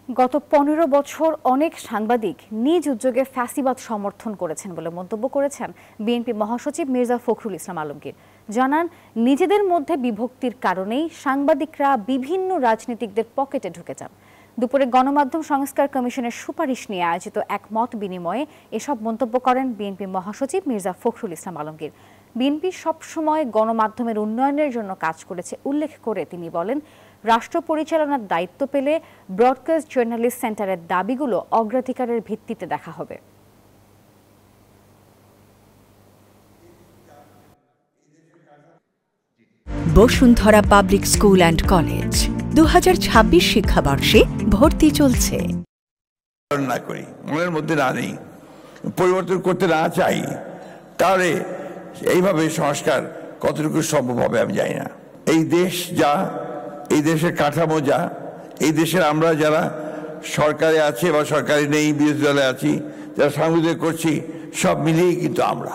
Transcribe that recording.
গত ১৫ বছর অনেক সাংবাদিক নিজ উদ্যোগে ফ্যাসিবাদ সমর্থন করেছেন বলে মন্তব্য করেছেন বিএনপি মহাসচিব মির্জা ফখরুল ইসলাম আলমগীর। জানান, নিজেদের মধ্যে বিভক্তির কারণেই সাংবাদিকরা বিভিন্ন রাজনীতিকদের পকেটে ঢুকে যান। দুপুরে গণমাধ্যম সংস্কার কমিশনের সুপারিশ নিয়ে আয়োজিত এক মত বিনিময়ে এসব মন্তব্য করেন বিএনপি মহাসচিব মির্জা ফখরুল ইসলাম আলমগীর। বিএনপি সবসময় গণমাধ্যমের উন্নয়নের জন্য কাজ করেছে উল্লেখ করে তিনি বলেন, রাষ্ট্র পরিচালনার দায়িত্ব পেলে ব্রডকাস্ট জার্নালিস্ট সেন্টারের দাবিগুলো অগ্রাধিকারের ভিত্তিতে দেখা হবে। Bashundhara public school and college 2026 শিক্ষাবর্ষে ভর্তি চলছে। না করি, মনের মধ্যে না নেই, পরিবর্তন করতে না চাই, তাহলে এইভাবে সংস্কার কতটুকু সম্ভব হবে আমি জানি না। এই দেশ যা, এই দেশের কাঠামো যা, এই দেশের আমরা যারা সরকারে আছে বা সরকারি নেই, বিরোধী দলে আছি, যারা সাংবাদিক করছি, সব মিলিয়েই কিন্তু আমরা